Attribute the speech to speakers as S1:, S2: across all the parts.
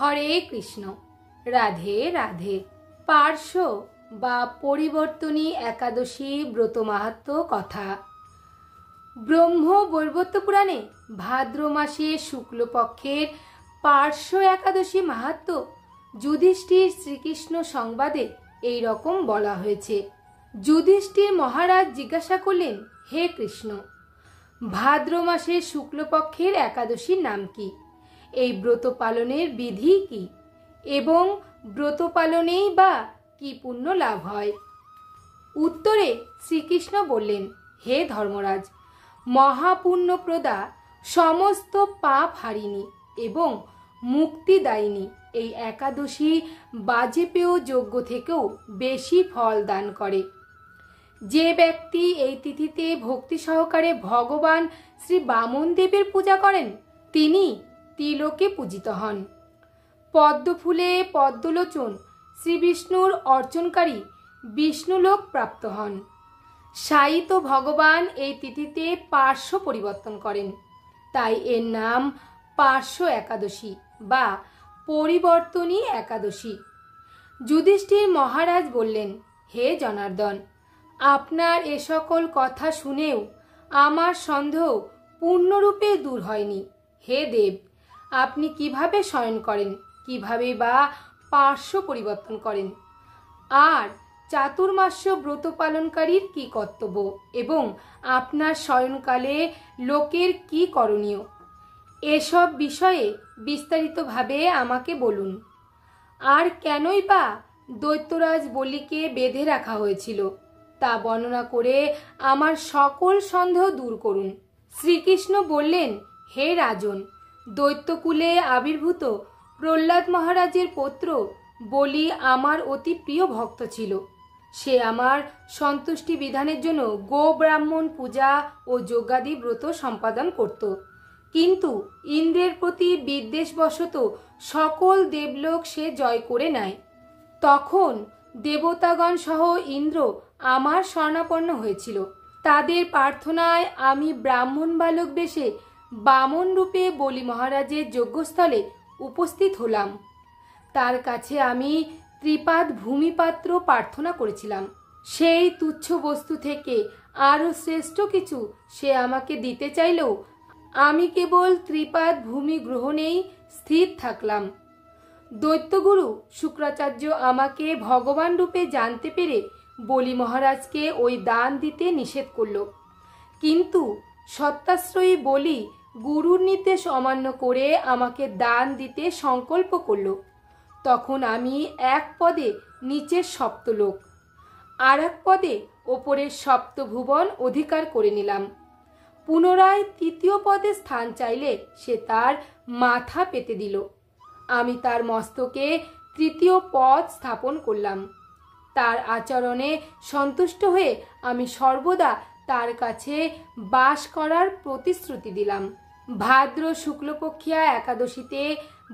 S1: হরে কৃষ্ণ। রাধে রাধে। পার্শ্ব বা পরিবর্তনী একাদশী ব্রত মাহাত্ম্য কথা। ব্রহ্ম বৈবর্ত পুরাণে ভাদ্র মাসে শুক্লপক্ষের পার্শ্ব একাদশী মাহাত্ম্য যুধিষ্ঠির শ্রীকৃষ্ণ সংবাদে এই রকম বলা হয়েছে। যুধিষ্ঠির মহারাজ জিজ্ঞাসা করলেন, হে কৃষ্ণ, ভাদ্র মাসের শুক্লপক্ষের একাদশীর নাম কি? এই ব্রত পালনের বিধি কি এবং ব্রত পালনেই বা কি পুণ্য লাভ হয়? উত্তরে শ্রীকৃষ্ণ বললেন, হে ধর্মরাজ, মহাপুণ্যপ্রদা, সমস্ত পাপ হারিনি এবং মুক্তিদায়িনী এই একাদশী বাজপেয় যজ্ঞ থেকেও বেশি ফল দান করে। যে ব্যক্তি এই তিথিতে ভক্তি সহকারে ভগবান শ্রী বামন দেবের পূজা করেন তিনি ত্রিলোকে পূজিত হন। পদ্মফুলে পদ্মলোচন শ্রী বিষ্ণুর অর্চনকারী বিষ্ণুলোক প্রাপ্ত হন। শায়িত ভগবান এই তিথিতে পার্শ্ব পরিবর্তন করেন, তাই এর নাম পার্শ্ব একাদশী বা পরিবর্তনী একাদশী। যুধিষ্ঠির মহারাজ বললেন, হে জনার্দন, আপনার এ সকল কথা শুনেও আমার সন্দেহ পূর্ণরূপে দূর হয়নি। হে দেব, আপনি কিভাবে শয়ন করেন, কিভাবে বা পার্শ্ব পরিবর্তন করেন, আর চাতুর্মাস্য ব্রত পালনকারীর কি কর্তব্য এবং আপনার শয়নকালে লোকের কি করণীয়, এসব বিষয়ে বিস্তারিতভাবে আমাকে বলুন। আর কেনই বা দৈত্যরাজ বলিকে বেঁধে রাখা হয়েছিল তা বর্ণনা করে আমার সকল সন্দেহ দূর করুন। শ্রীকৃষ্ণ বললেন, হে রাজন, দৈত্যকুলে আবির্ভূত প্রহ্লাদ মহারাজের পুত্র বলি আমার অতি প্রিয় ভক্ত ছিল। সে আমার সন্তুষ্টি বিধানের জন্য গো ব্রাহ্মণ পূজা ও যজ্ঞাদি ব্রত সম্পাদন করত, কিন্তু ইন্দ্রের প্রতি বিদ্বেষবশত সকল দেবলোক সে জয় করে নেয়। তখন দেবতাগণ সহ ইন্দ্র আমার শরণাপন্ন হয়েছিল। তাদের প্রার্থনায় আমি ব্রাহ্মণ বালক বেশে বামন রূপে বলি মহারাজের যজ্ঞস্থলে উপস্থিত হলাম। তার কাছে আমি ত্রিপাদ ভূমিপাত্র প্রার্থনা করেছিলাম। সেই তুচ্ছ বস্তু থেকে আরও শ্রেষ্ঠ কিছু সে আমাকে দিতে চাইলেও আমি কেবল ত্রিপাদ ভূমি গ্রহণেই স্থির থাকলাম। দৈত্যগুরু শুক্রাচার্য আমাকে ভগবান রূপে জানতে পেরে বলি মহারাজকে ওই দান দিতে নিষেধ করল, কিন্তু সত্যাশ্রয়ী বলি গুরুর নির্দেশ অমান্য করে আমাকে দান দিতে সংকল্প করল। তখন আমি এক পদে নিচের সপ্তলোক, আর এক পদে ওপরের সপ্তভুবন অধিকার করে নিলাম। পুনরায় তৃতীয় পদে স্থান চাইলে সে তার মাথা পেতে দিল। আমি তার মস্তকে তৃতীয় পদ স্থাপন করলাম। তার আচরণে সন্তুষ্ট হয়ে আমি সর্বদা তার কাছে বাস করার প্রতিশ্রুতি দিলাম। ভাদ্র শুক্লপক্ষিয়া একাদশীতে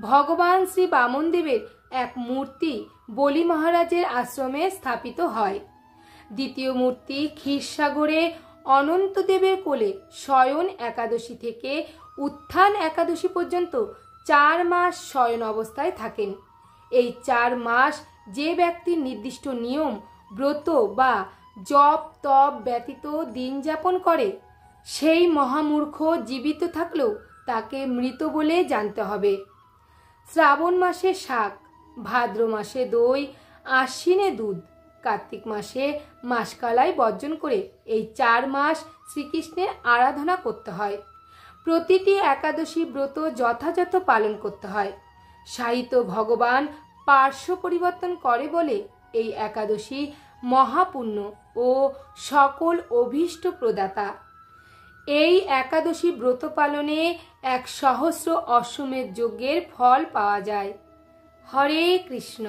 S1: ভগবান শ্রী বামন দেবের এক মূর্তি বলি মহারাজের আশ্রমে স্থাপিত হয়। দ্বিতীয় মূর্তি ক্ষীরসাগরে অনন্তদেবের কোলে শয়ন একাদশী থেকে উত্থান একাদশী পর্যন্ত 4 মাস শয়ন অবস্থায় থাকেন। এই 4 মাস যে ব্যক্তির নির্দিষ্ট নিয়ম, ব্রত বা জপ তপ ব্যতীত দিন যাপন করে সেই মহামূর্খ জীবিত থাকলেও তাকে মৃত বলে জানতে হবে। শ্রাবণ মাসে শাক, ভাদ্র মাসে দই, আশ্বিনে দুধ, কার্তিক মাসে মাসকালাই বর্জন করে এই 4 মাস শ্রীকৃষ্ণের আরাধনা করতে হয়। প্রতিটি একাদশী ব্রত যথাযথ পালন করতে হয়। শায়িত ভগবান পার্শ্ব পরিবর্তন করে বলে এই একাদশী মহাপুণ্য ও সকল অভীষ্ট প্রদাতা। এই একাদশী ব্রত পালনে 1 সহস্র অশ্বমেধ যজ্ঞের ফল পাওয়া যায়। হরে কৃষ্ণ।